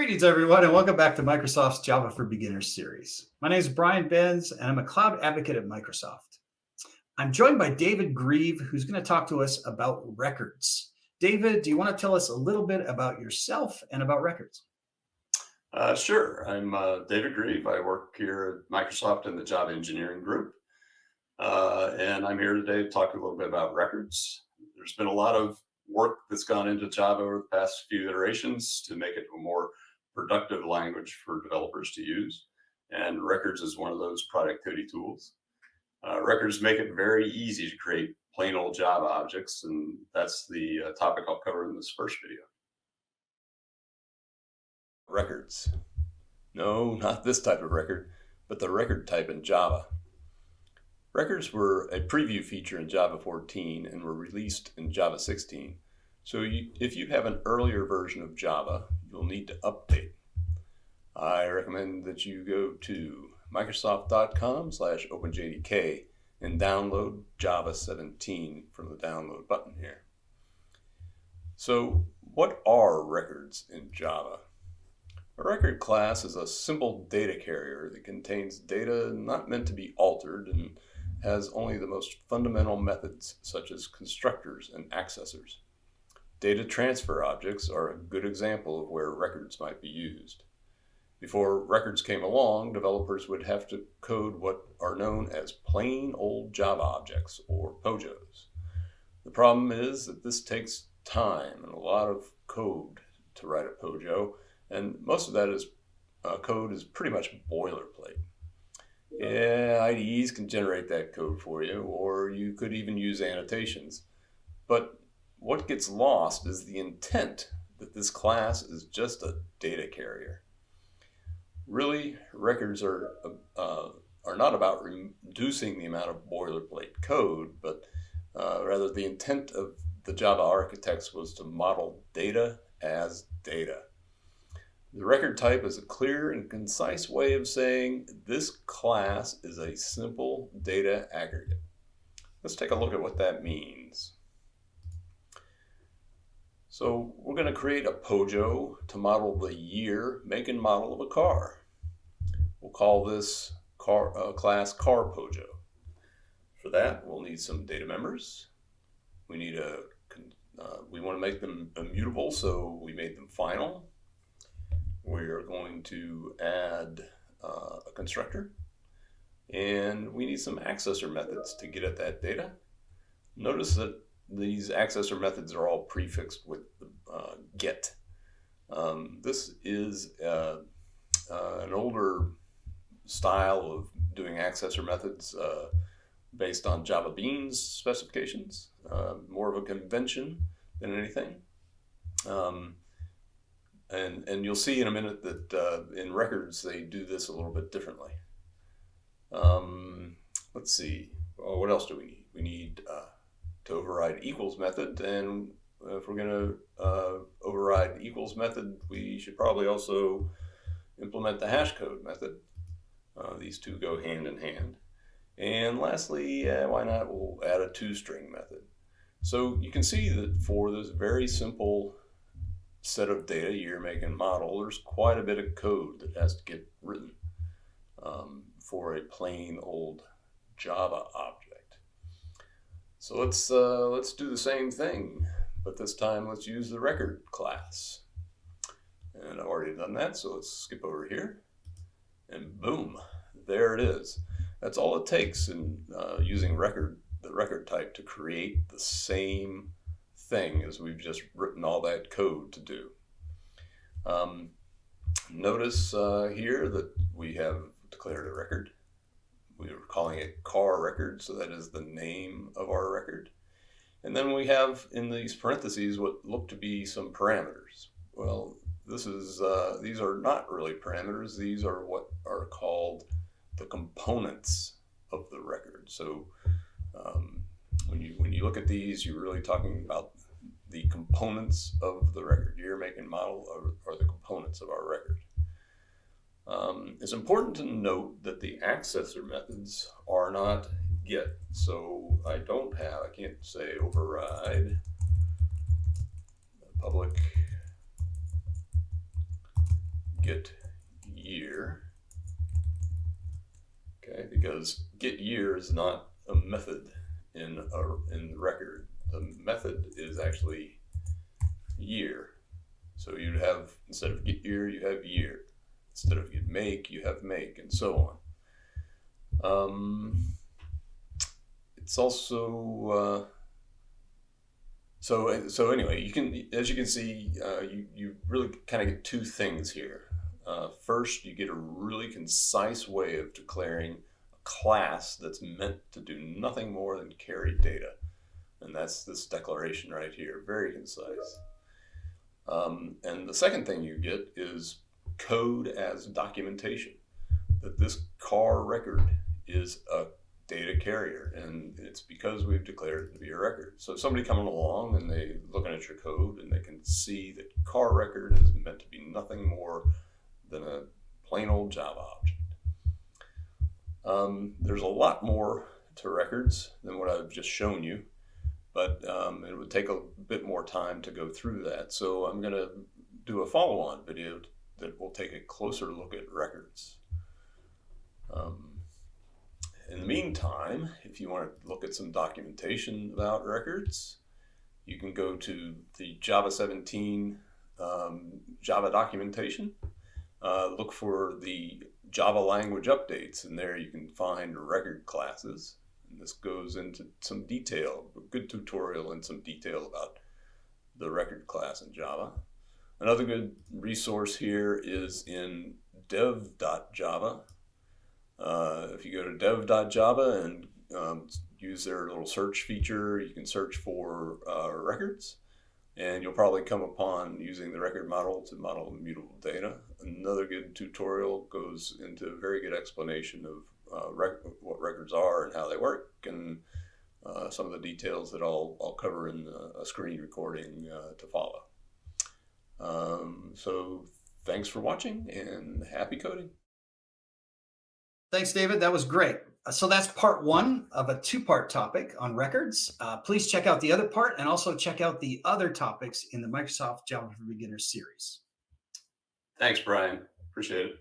Greetings, everyone, and welcome back to Microsoft's Java for Beginners series. My name is Brian Benz, and I'm a cloud advocate at Microsoft. I'm joined by David Grieve, who's going to talk to us about records. David, do you want to tell us a little bit about yourself and about records? Sure. I'm David Grieve. I work here at Microsoft in the Java engineering group. And I'm here today to talk a little bit about records. There's been a lot of work that's gone into Java over the past few iterations to make it a more productive language for developers to use. And records is one of those productivity tools. Records make it very easy to create plain old Java objects. And that's the topic I'll cover in this first video. Records. No, not this type of record, but the record type in Java. Records were a preview feature in Java 14 and were released in Java 16. So if you have an earlier version of Java, you'll need to update. I recommend that you go to microsoft.com/openjdk and download Java 17 from the download button here. So what are records in Java? A record class is a simple data carrier that contains data not meant to be altered and has only the most fundamental methods such as constructors and accessors. Data transfer objects are a good example of where records might be used. Before records came along, developers would have to code what are known as plain old Java objects, or POJOs. The problem is that this takes time and a lot of code to write a POJO, and most of that code is pretty much boilerplate. Yeah, IDEs can generate that code for you, or you could even use annotations. But what gets lost is the intent that this class is just a data carrier. Really, records are not about reducing the amount of boilerplate code, but rather the intent of the Java architects was to model data as data. The record type is a clear and concise way of saying this class is a simple data aggregate. Let's take a look at what that means. So we're going to create a POJO to model the year, make, and model of a car. We'll call this class car POJO. For that, we'll need some data members. We want to make them immutable, so we made them final. We're going to add a constructor, and we need some accessor methods to get at that data. Notice that these accessor methods are all prefixed with get. This is an older style of doing accessor methods based on Java Beans specifications, more of a convention than anything. And you'll see in a minute that in records they do this a little bit differently. Let's see. Oh, what else do we need? We need to override equals method, and if we're going to override equals method, we should probably also implement the hashcode method. These two go hand in hand. And lastly, why not? We'll add a toString method. So you can see that for this very simple set of data, year, make, and model, there's quite a bit of code that has to get written for a plain old Java object. So let's do the same thing, but this time let's use the record class. And I've already done that, so let's skip over here, and boom, there it is. That's all it takes in using the record type to create the same thing as we've just written all that code to do. Notice here that we have declared a record. We were calling it car record, so that is the name of our record. And then we have in these parentheses what look to be some parameters. Well, these are not really parameters. These are what are called the components of the record. So when you look at these, you're really talking about the components of the record. Year, make, and model are the components of our record. It's important to note that the accessor methods are not get. So I can't say override public get year. Okay, because get year is not a method in the record. The method is actually year. So you'd have, instead of get year, you have year. Instead of get make, you have make, and so on. It's also so anyway, you can, as you can see, you really kind of get two things here. First, you get a really concise way of declaring a class that's meant to do nothing more than carry data, and that's this declaration right here, very concise. And the second thing you get is code as documentation, that this car record is a data carrier, and it's because we've declared it to be a record. So somebody coming along and they looking at your code and they can see that car record is meant to be nothing more than a plain old Java object. There's a lot more to records than what I've just shown you, but it would take a bit more time to go through that. So I'm going to do a follow-on video that will take a closer look at records. In the meantime, if you want to look at some documentation about records, you can go to the Java 17 Java documentation. Look for the Java language updates, and there you can find record classes. And this goes into some detail, a good tutorial and some detail about the record class in Java. Another good resource here is in dev.java. If you go to dev.java and use their little search feature, you can search for records, and you'll probably come upon using the record model to model immutable data. Another good tutorial goes into a very good explanation of what records are and how they work, and some of the details that I'll cover in a screen recording to follow. So thanks for watching, and happy coding. Thanks, David. That was great. So that's part one of a two-part topic on records. Please check out the other part, and also check out the other topics in the Microsoft Java for Beginners series. Thanks, Brian. Appreciate it.